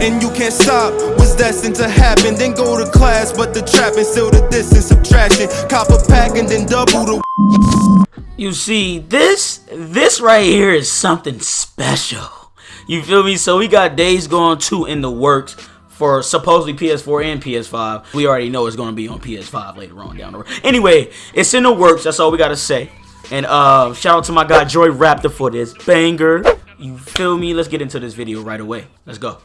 and you can't stop what's destined to happen. Then go to class, but the trapping still the distance subtraction. Cop a pack and then double the. You see, this right here is something special. You feel me? So we got Days Gone 2 in the works for supposedly PS4 and PS5. We already know it's going to be on PS5 later on down the road. Anyway, it's in the works. That's all we got to say. And shout out to my guy Joy Raptor for this banger. You feel me? Let's get into this video right away. Let's go.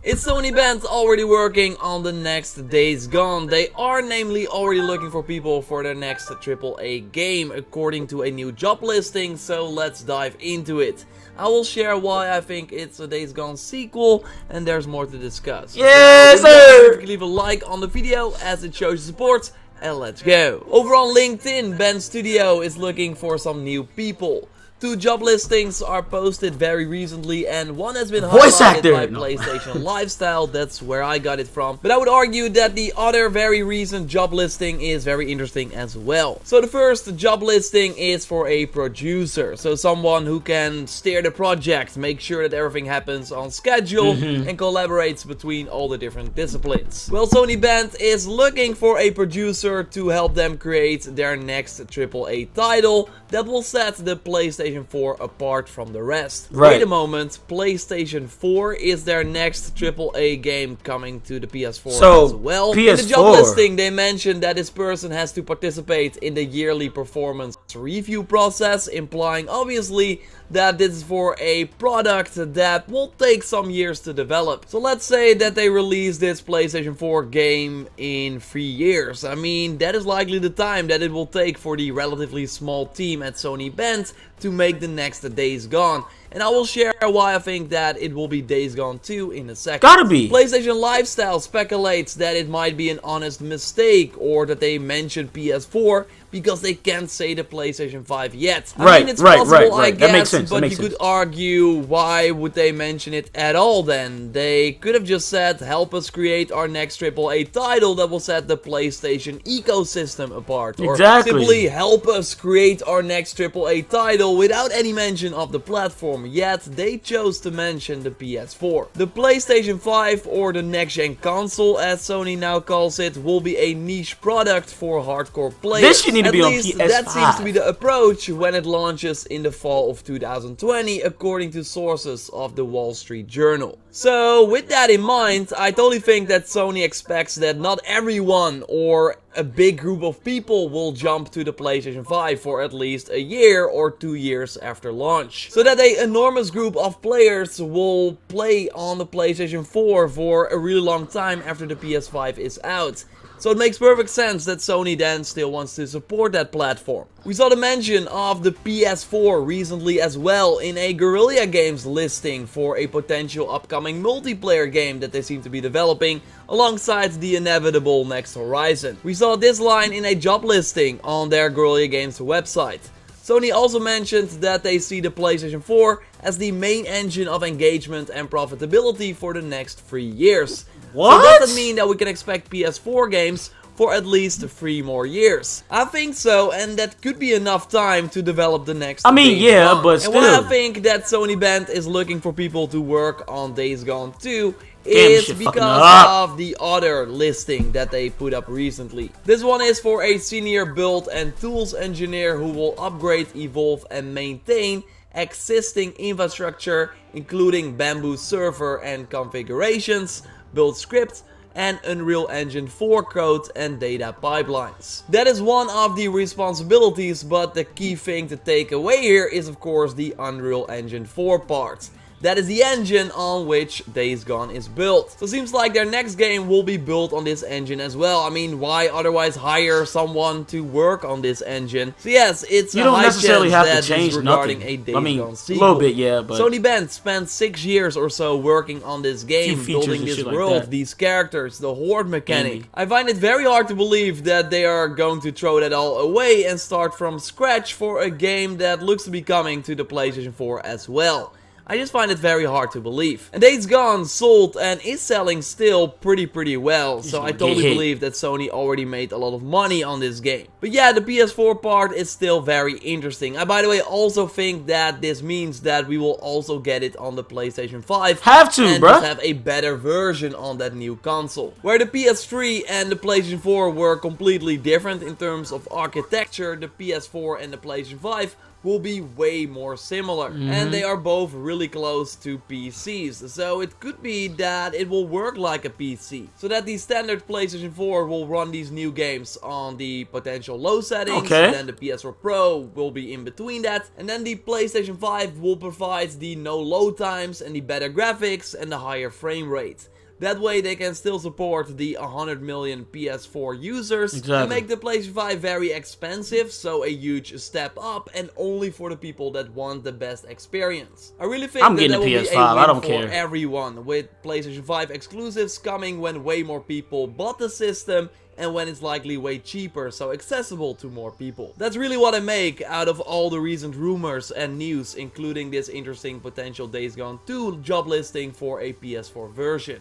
It's Sony Band already working on the next Days Gone. They are namely already looking for people for their next AAA game according to a new job listing, so let's dive into it. I will share why I think it's a Days Gone sequel, and there's more to discuss. Yes, sir! Leave a like on the video as it shows your support, and let's go. Over on LinkedIn, Band Studio is looking for some new people. 2 job listings are posted very recently, and one has been highlighted by PlayStation Lifestyle. That's where I got it from. But I would argue that the other very recent job listing is very interesting as well. So the first job listing is for a producer. So someone who can steer the project, make sure that everything happens on schedule, and collaborates between all the different disciplines. Well, Sony Band is looking for a producer to help them create their next AAA title that will set the PlayStation 4 apart from the rest. Wait a moment, PlayStation 4 is their next AAA game coming to the PS4 as well. PS4. In the job listing, they mentioned that this person has to participate in the yearly performance review process, implying obviously that this is for a product that will take some years to develop. So let's say that they release this PlayStation 4 game in 3 years. I mean, that is likely the time that it will take for the relatively small team at Sony Band to make the next Days Gone. And I will share why I think that it will be Days Gone 2 in a second. Gotta be. PlayStation Lifestyle speculates that it might be an honest mistake, or that they mentioned PS4 because they can't say the PlayStation 5 yet. I mean, it's possible, I guess, that makes sense. but you could argue, why would they mention it at all then? They could have just said, help us create our next AAA title that will set the PlayStation ecosystem apart. Or simply help us create our next AAA title without any mention of the platform. Yet they chose to mention the PS4. The PlayStation 5, or the next-gen console as Sony now calls it, will be a niche product for hardcore players. This should need to be on PS5. That seems to be the approach when it launches in the fall of 2020, according to sources of the Wall Street Journal. So with that in mind, I totally think that Sony expects that not everyone or a big group of people will jump to the PlayStation 5 for at least a year or 2 years after launch. So that an enormous group of players will play on the PlayStation 4 for a really long time after the PS5 is out. So it makes perfect sense that Sony then still wants to support that platform. We saw the mention of the PS4 recently as well in a Guerrilla Games listing for a potential upcoming multiplayer game that they seem to be developing alongside the inevitable next horizon. We saw this line in a job listing on their Guerrilla Games website. Sony also mentioned that they see the PlayStation 4 as the main engine of engagement and profitability for the next 3 years. What? So does that mean that we can expect PS4 games for at least 3 more years? I think so, and that could be enough time to develop the next Days Gone. But still. And why I think that Sony Band is looking for people to work on Days Gone 2 is because of the other listing that they put up recently. This one is for a senior build and tools engineer who will upgrade, evolve and maintain existing infrastructure, including Bamboo server and configurations, build script, and Unreal Engine 4 code and data pipelines. That is one of the responsibilities, but the key thing to take away here is of course the Unreal Engine 4 part. That is the engine on which Days Gone is built. So it seems like their next game will be built on this engine as well. I mean, why otherwise hire someone to work on this engine? So yes, it's a high chance that this is regarding a Days Gone sequel. A little bit, yeah, but Sony Band spent 6 years or so working on this game, building this world, these characters, the horde mechanic. I find it very hard to believe that they are going to throw that all away and start from scratch for a game that looks to be coming to the PlayStation 4 as well. I just find it very hard to believe. And Days Gone sold and is selling still pretty well, so I totally believe that Sony already made a lot of money on this game. But yeah, the PS4 part is still very interesting. I, by the way, also think that this means that we will also get it on the PlayStation 5. Have to, and bruh. just have a better version on that new console. Where the PS3 and the PlayStation 4 were completely different in terms of architecture, the PS4 and the PlayStation 5 will be way more similar. And they are both really close to PCs, so it could be that it will work like a PC. So that the standard PlayStation 4 will run these new games on the potential low settings, and then the PS4 Pro will be in between that, and then the PlayStation 5 will provide the no load times and the better graphics and the higher frame rate. That way they can still support the 100 million PS4 users and make the PlayStation 5 very expensive, so a huge step up and only for the people that want the best experience. I really think that will be a win for everyone, with PlayStation 5 exclusives coming when way more people bought the system and when it's likely way cheaper, so accessible to more people. That's really what I make out of all the recent rumors and news, including this interesting potential Days Gone 2 job listing for a PS4 version.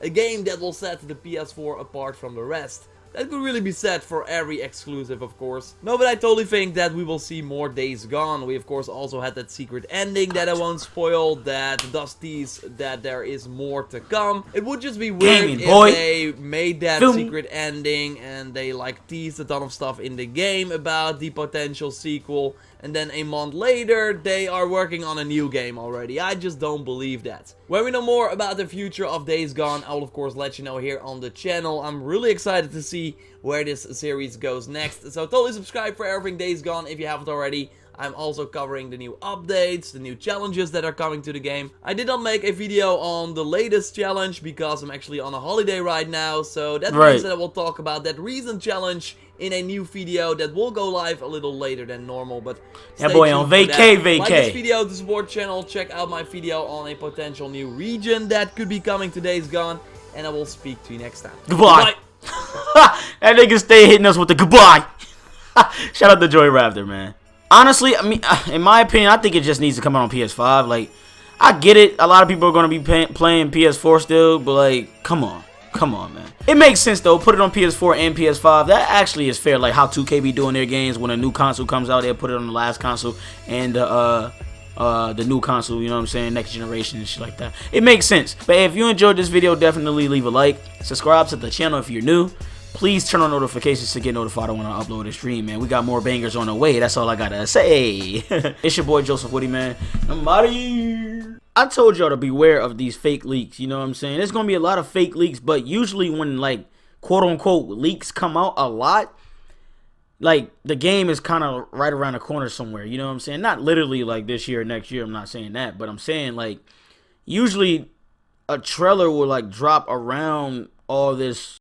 A game that will set the PS4 apart from the rest. That could really be said for every exclusive, of course. No, but I totally think that we will see more Days Gone. We, of course, also had that secret ending that I won't spoil, that does tease that there is more to come. It would just be weird if they made that secret ending and they, like, teased a ton of stuff in the game about the potential sequel, and then a month later, they are working on a new game already. I just don't believe that. When we know more about the future of Days Gone, I will of course let you know here on the channel. I'm really excited to see where this series goes next. So totally subscribe for everything Days Gone if you haven't already. I'm also covering the new updates, the new challenges that are coming to the game. I did not make a video on the latest challenge because I'm actually on a holiday right now. So that means that I will talk about that recent challenge in a new video that will go live a little later than normal. But that boy on vacay. Like this video to support the channel, check out my video on a potential new region that could be coming to Days Gone. And I will speak to you next time. Goodbye. That nigga stay hitting us with the goodbye. Shout out to Joy Raptor, man. Honestly, I mean, in my opinion, I think it just needs to come out on PS5. Like, I get it. A lot of people are going to be playing PS4 still, but, like, come on. Come on, man. It makes sense, though. Put it on PS4 and PS5. That actually is fair, like how 2K be doing their games. When a new console comes out, they'll put it on the last console and the new console, you know what I'm saying, next generation and shit like that. It makes sense. But if you enjoyed this video, definitely leave a like. Subscribe to the channel if you're new. Please turn on notifications to get notified when I upload a stream, man. We got more bangers on the way. That's all I gotta say. It's your boy JosephWitty, man. I'm out of here. I told y'all to beware of these fake leaks, you know what I'm saying? There's gonna be a lot of fake leaks, but usually when, like, quote-unquote leaks come out a lot, like, the game is kind of right around the corner somewhere, you know what I'm saying? Not literally, like, this year or next year, I'm not saying that, but I'm saying, like, usually a trailer will, like, drop around all this